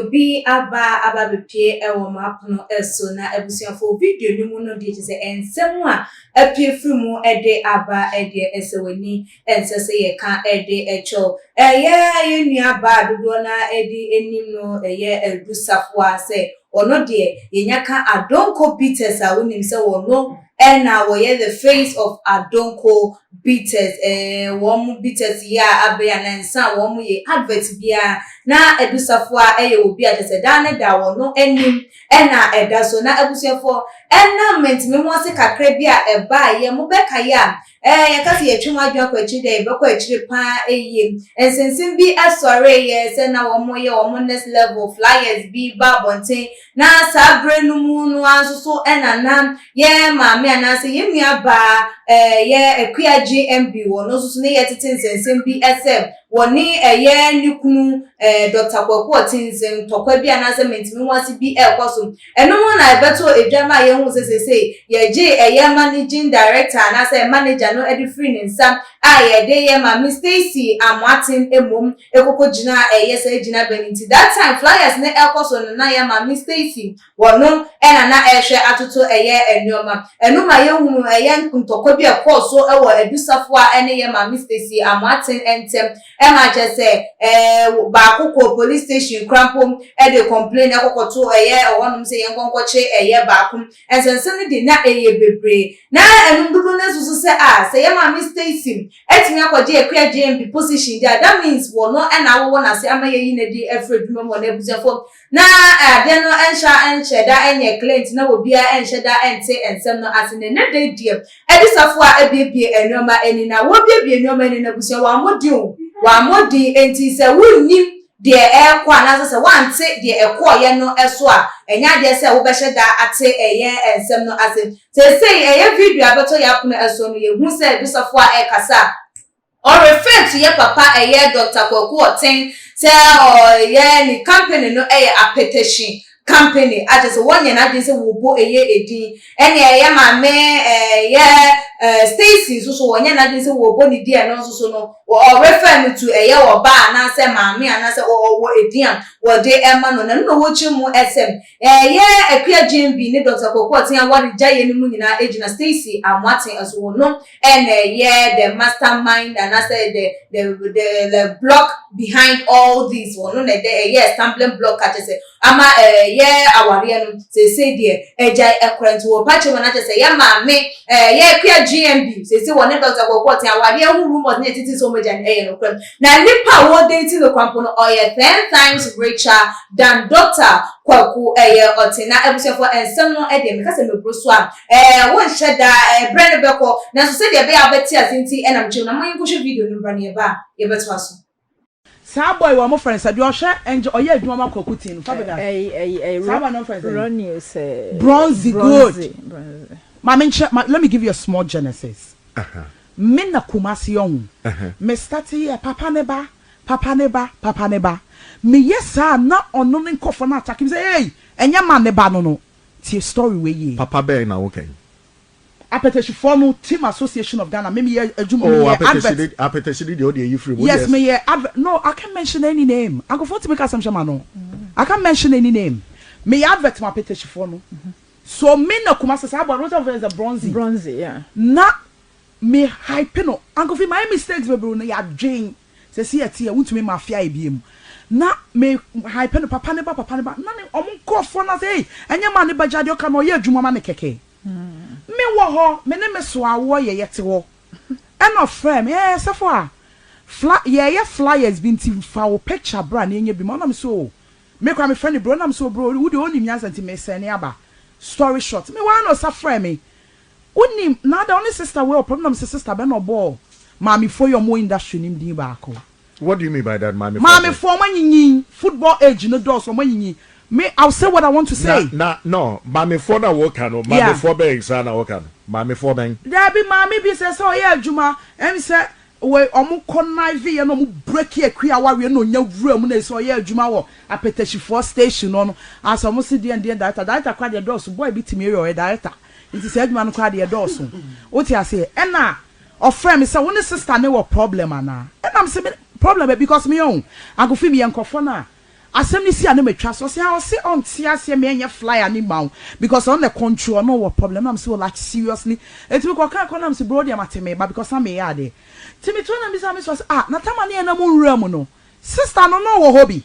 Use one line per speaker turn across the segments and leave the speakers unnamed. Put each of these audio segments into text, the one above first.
obi aba bepie ewo mapono eso na ebusuafo video ni mu no de se ensem a apie frimu ede aba ede esewani ensese ye ka ede echo ye nua ba dodo na ede enim no ye edusafo ase ono de yenyaka Adonko Bitters a wonim se wono na woye the face of Adonko Bitters wom bitters ya abia na nsa wom ye advert bia na edusafo a ye obi a tese da ne da wono enim na eda so na ebusuafo na mentime mo se kakra bia eba ye mo beka ya ye kasi ye twuma adwa kwa chi de be kwa chi pa eye ensensen bi asore ye se na wom ye wom next level flyers bi ba bonten na sabre no mu no anso na ye maame anase ye nua ba ye akua GMB wono so ne ye tete nsensen bi SM woni ye nikunu Dr. Kwaku Otinzen tokwa bi anase mentimi wase bi ekoso eno mo na ebeto edwama ye hu sesese ye je ye managing director anase manager no edi free nsa ye de ye ma Stacy Amwatin emom ekoko gina ye se gina beniti that time flyers ne ekoso na ye ma Stacy wono na ehwe atoto ye enuoma enuma ye hu ye ntokwa bi ekoso ewo edusafo a ene ye ma Stacy Amwatin entem ma chese akoko police station crampom de complain akokoto wonum se yenkonkoche ye baakum ensensen de na bebre na enundudu na susu se se ye ma Stacy etimi akwaje akua GMB position there that means wono na wo na se amaye yi na di efreduma mo na ebusiafo na ade no enhye da enye client na obia enhye da ente ensem no asene ne de die edisafo a ebiebie enoma eni na wo biebie enoma eni na busia wa modi enti se wunnim de ekwa na se wante de ekoye no eso a enya de se wo behye da ate eye ensem no ase se eye video abeto ya kuno eso no ye hu se bisofo a ekasa or refer to ye papa eye Dr. Kwaku Otin se ye ni company no eye apetition company just one year na say wo bo eye edi ene eye ma me Stacy so one year na say wo bo ni dia no so no or refer me to eye wo ba na say ma me na say wo edi am wo de ema no na no wo chi mu SM eye akua GMB ni Dr. Kwaku Otin awari jaye ni mu nyina ejina Stacy Amwatin aso wo no ene the mastermind and I say the block behind all this one no the sampling block at say ama aware no say de ejai ekrent wo pache wana say ya maame akua GMB say wona Dr. Kwaku Otin aware hu rumors na titi so meja no kwam na nipa wo dating the kwampo no 10 times richer than Dr. Kwaku Otin na ebusiafo ensem no de me kase me broso a won hyeda brand beko na so say de be abeti asinti enam chiu na mo yinko video no bra ne ba ye beto aso
sa boy wa mo friends ade o hwe enje oye adwuma ma Kwaku tin no fa bega sa ba no friends bronzy good let me give you a small genesis me na Kumasi yon me start here papa ne ba me yesa na ono ne nkofo na attack me say hey enya man ne ba no tie story we ye
papa be na okay
Apetition formal team association of Ghana. Maybe
apetition the audio you free.
Yes, me no, I can't mention any name. I go for to make assumption no. I can't mention any name. Me advert my petition formal. So me no Kumasi say about what of the bronzy, yeah. Na me hype no. Uncle fi my mistakes we bro na ya dwen. Say see at here want me mafia ebiem. Na me hype no papa ne ba na ne omo nkofo na say enya ma ne ba jade o ka no ye adwuma ma ne keke. Me wo ho me ne me so awo ye yete wo and of frame so far ye flyers bin ti fa wo picture bra na enye bi mo na me so me kwa me friend bro na me so bro wo de onim nyansanti me sene aba story short me wa no sa frame me onim na the only sister we problem sister be no ball mami for your mo industry nim din ba ko.
What do you mean by that mami
for manyin football age no do so manyin me I'll say what I want to say.
No, mami for na work no, mami for be exana work no. Mami for ben.
There be mami bi say so yeah adwuma, em say we omo connive ye no mo break ye kwa awawe no nya wura mu na so yeah adwuma wo apetition for station no as omo se die director kwa de doors boy bi timi ye director. It say adwuma no kwa de doors. What you say? And na of friend me say one sister ne wo problem ana. And I'm say problem because me own. I go fi me yankofo na Assembly see and me trust. So say I say on see me and fly animal because on the control no what problem. I'm so like seriously. It will can't come to bro mateme, but because I'm a yard. Timmy to na me was na tamani na mo nram no. Sister no hobby.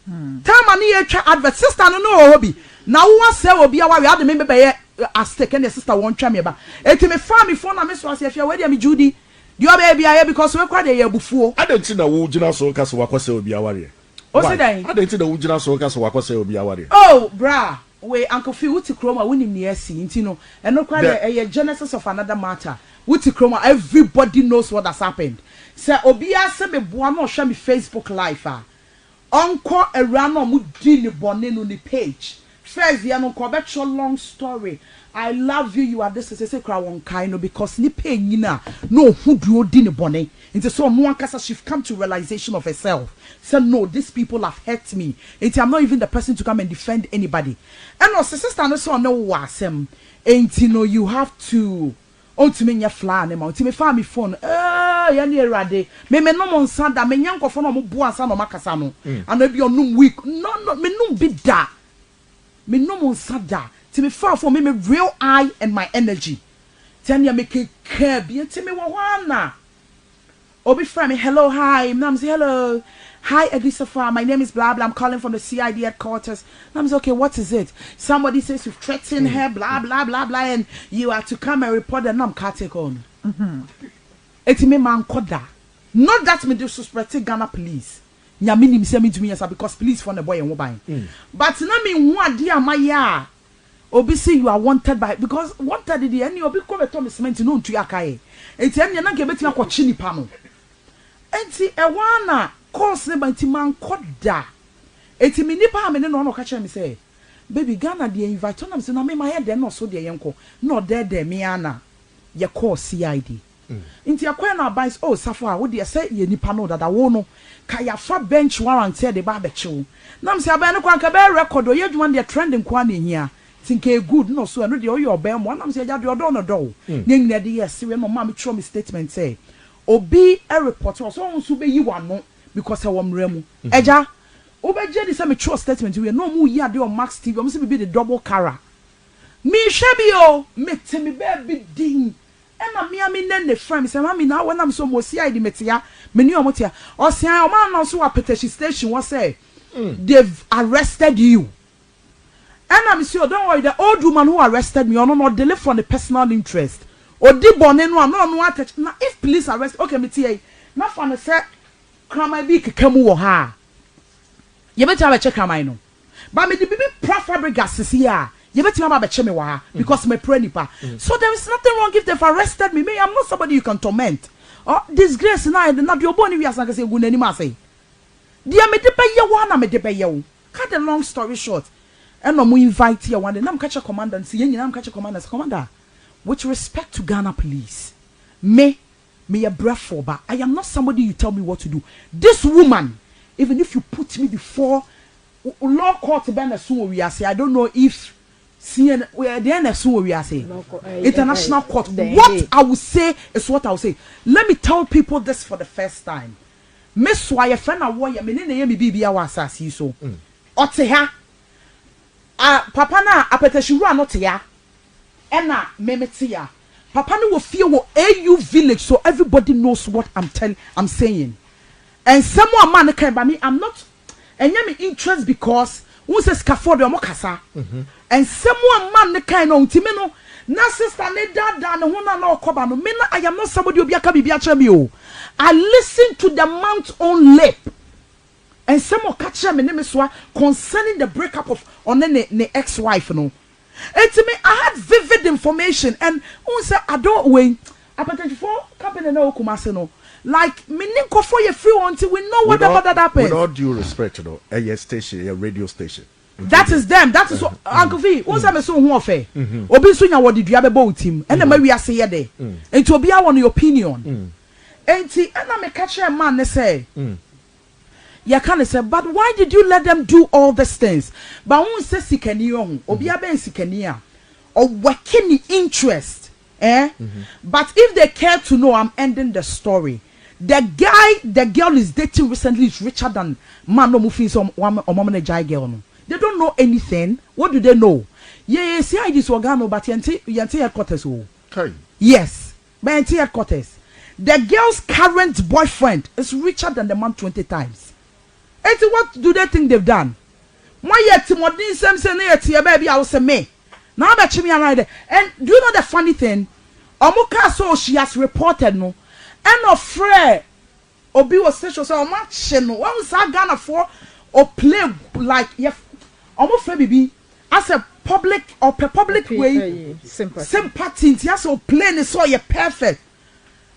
Tamani advert sister no hobby. Now one say obi a we had me be a stake and the sister won't try me ba. Eti me fa me phone na me so say if you we me Judy. You baby here because we kwa dey bufuo. I
don't know wo gina so ka so wakose obi aware.
O say dan.
I don't know wo gina so ka so wakose obi aware.
Oh, bra. We Uncle Phil wuti kroma wonim ne asi nti no. Eno kwa dey genesis of another matter. Wuti kroma everybody knows what has happened. Say obi ase me boa no hwe me Facebook live ah. Onko ewra no mu di ni bone no ni page. First ya no ko be long story. I love you. You are this. Say cry one kind because ni pain nyina no who do di ne bone. Into so no one kasa she've come to realization of herself. Say no, these people have hurt me. I'm not even the person to come and defend anybody. And also sister no so no wasem. Ain't no you have to ultimate your fly ne ma. Ultimate find me phone. Ya ni erade. Me no mon sanda me nyanko phone no mo bu ansa no makasa no. And be on week. No me no be da. Me no mon sanda. To me far for me real eye and my energy. Tell you make a care be to me wana. Obi friend me hello hi. Nam say hello. Hi Edisafa. My name is blah blah. I'm calling from the CID headquarters. Nam say okay, what is it? Somebody says you've threatened her, blah blah blah blah, and you are to come and report the nam take on. It's me man koda. Not that me disrespect Ghana police. Nyamini me say me to me because police for the boy and mobile. But na me one dear my ya. Obi say you are wanted by because wanted the any obi come to me cement no ntu akaye enti anya na nke beti akwachi nipa no enti e wana course ne banti man koda enti me nipa me ne no ka kire me say baby Ghana dey invite on am say na me my head no so dey yenko no dey me ana ye call CID enti akwa na advice oh safo a wo dey say ye nipa no dada wo no ka ya fa bench warrant say dey ba be chiwo na me say aban no kwa ka be record o ye dwuma dey trending kwa na hia think a good no so no dey your bem one am say ja dey odo no do nyina dey yes we no ma me throw me statement say obi a report so so be yi wano because I wam remu eja obeje dey say me throw statement we no mu yi ade on Max TV am say be the double cara me shebi o me temi be din ena me am ne ne friend say mami na when am so mo CID metia me ni omotia o say o man no so apetition station was say they've arrested you. And I'm sure, don't worry, the old woman who arrested me, or not deliver from the personal interest. Or did bonnet no, no attach. Now, if police arrest, okay, me tell you, not from the set, crime be kemu ha. You better have a check my no. But me the baby prefabric gas is here. You better have a check me wa because me pray nipa. So there is nothing wrong if they've arrested me. Me, I'm not somebody you can torment. Or disgrace now, and not your bony, as I say, good anymore say. Dear me de pay you one, me de pay you. Cut the long story short. And no invite here one day. Nam catch a commander and see nam catch a commander. With respect to Ghana police, me a breath for, but I am not somebody you tell me what to do. This woman, even if you put me before law court, I don't know if international court. What I will say is what I will say. Let me tell people this for the first time. Miss why friend a warrior, me ne me bibi awa asasi so. Oteha. Papa na apeteshuru not ya. Ena memetia. Papa no will feel what AU village so everybody knows what I'm saying. And someone man came by me, I'm not and me interest because who says scaffold or mokasa. And someone man kind on timeno na sister ne dada no hona na okoba no me na I am not somebody obi aka bibia kire me o. I listen to the mount's own lip. And someone catch me name so concerning the breakup of on ne ex-wife no. And to me I had vivid information and who say I don't wait. Apatenti for company na okumase no. Like me ninko for you free until we know whatever that happens. With
all due respect, you know, a station, a radio station.
That is them. That is what Uncle V. Who's that so who affair? Obi so nya what did you have about him? And then we are say there. And to be our your opinion. And see, and I catch a man they say. Ya can say, but why did you let them do all these things? But who says sikani on? Obi aben sikania or working interest. But if they care to know, I'm ending the story. the girl is dating recently is richer than man no moving some woman a jai girl no. They don't know anything. What do they know? Yeah, see I this organo but yanti headquarters oh.
Okay.
Yes, but yanti headquarters. The girl's current boyfriend is richer than the man 20 times. And what do they think they've done? My yet Timothy Samson here baby I will say me. Now that me and do you know the funny thing? Omuka so she has reported no. And of Frey Obi was sexual so much no. When we saw Ghana for or play like almost baby as a public or public way sympathy yes or plain so you perfect.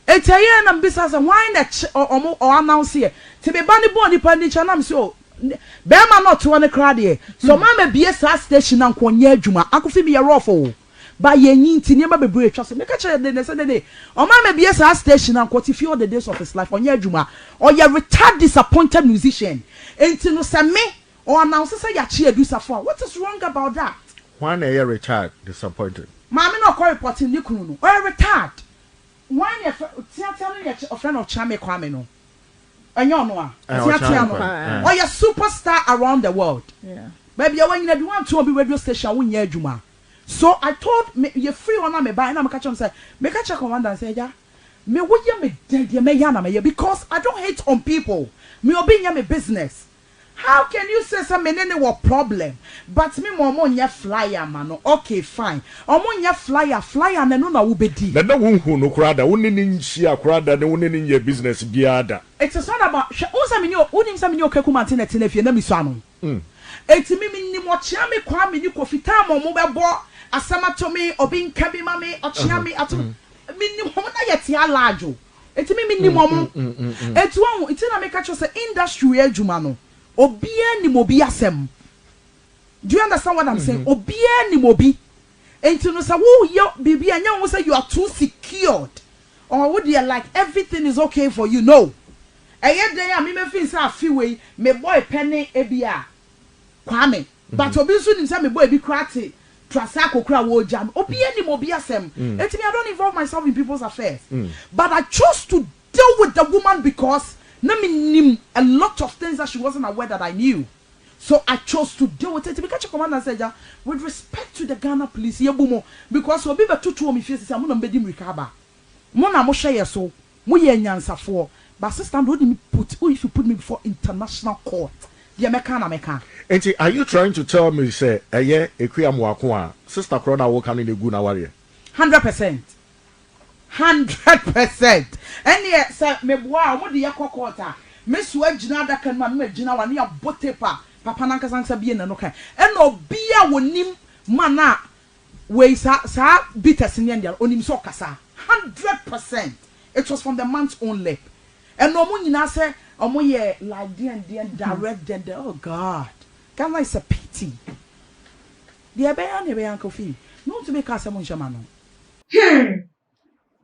It's a year and business and why that or announce here to be bandy body pandit and I'm so Bema not to one crowd here. So mamma be a station and Konya Juma. I could feel me a ruffle. By ye need to never be brave. Trust me, make a child the next day. Or mamma be a station and quote if you the days of his life on your Juma. Or your retired disappointed musician. And to know some me or announce say ya cheer do suffer. What is wrong about that?
One a year retired, disappointed.
Mamma not call reporting Nikunu or retired. One telling a friend of Chame Kwame no. And you know, or you're superstar around the world.
Yeah.
Baby, when you want to be radio station, when you're Juma. So I told me you're free on me buy and I'm catching say, make a check commander and say, yeah, me would you me dead, you may yana me because I don't hate on people. Me or being me business. How can you say something any problem? But me more ya flyer man. Okay, fine. Ya flyer and no na ubedi.
The no who no crowd, only share crowd and only in your business biada.
It's not about unim some your Martinez if you know me son. It's me mochiami kwami you kofita mo mobile bo asama to me or being kabi mami or chiami atum. Minimum yet ya large. It's me minimum. It's one it's in a make say industrial jumano. Obia ni mobi asem. Do you understand what I'm saying? Obia ni mobi. And to know say, oh, yo, baby, and you say you are too secured. Or would you like everything is okay for you? No. And yet they are me feel say feel way me boy penny ebia. Kwame. But obi so nim say me boy be krati. Trasa kokra wo jam. Obia ni mobi asem. And to me I don't involve myself in people's affairs. But I chose to deal with the woman because knew a lot of things that she wasn't aware that I knew. So I chose to deal with it. Because commander said, with respect to the Ghana police, because we'll be able to me face I'm gonna be recover. Mona mo share so we nyansa for but sister don't me put if you put me before international court. The American.
And are you trying to tell me say sister Corona will come in the Guna warrior?
100%. 100%. And yes, me boa mo de yakokota. Me so agina da kan ma me agina wa ne abotepa. Papa nanka sansa bie na no kan. E no bia wonim mana we sa bitters in India onim so kasa. 100%. It was from the man's own lip. And no mo nyina say omo ye like and direct and oh God. Ghana is a pity. The abeya ne be uncle fee. No to make us a monjama no.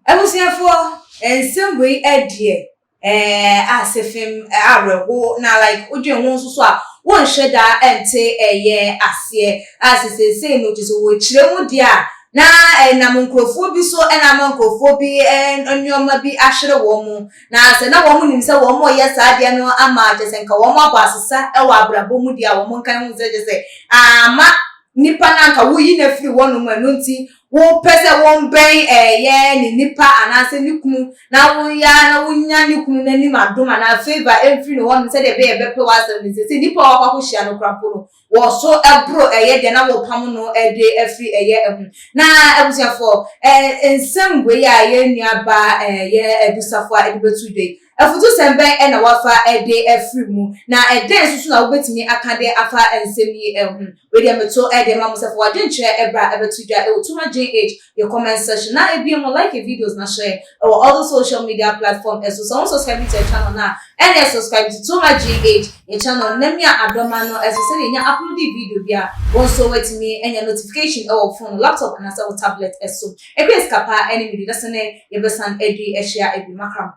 Ebusiafo ensembwe edie asefim arewo na like odwen won so a won hweda ente eye ase asese no just wo kiremu dia na na monkrofo bi so na monkrofo bi onyoma bi ahwere wo mu na se na wo mu nim se wo mo ye saade no ama jesenka wo mo abasesa e wa abrabo mu dia wo mo kan hu se jese ama nipa nanka wo yi na firi wonu mu anunti wo pese won ben ye ni nipa anase nikunu na wo ya na wo nya nikunu na ni madoma na favor every no one say de be pe wasem ni say nipa wa kwa hia no krapo no wo so ebro ye de na wo pam no de every ye ehun na ebusiafo ensangwe ya ye nuaba ye ebusafo edibetu de afutu sembe na wafa de every mu na den susu na wo betimi akade afa ensemi ehun we de meto de mamusafo wa denche ebra ebetu da otuma JH your comment section na e bi mo like videos na share or other social media platform as so subscribe to the channel na and subscribe to Tuma JH your channel nemia adoma no as so say nya upload video bia also wait me and your notification or phone laptop and also tablet as so e be escapa enemy that's na e be san edri e share e bi makram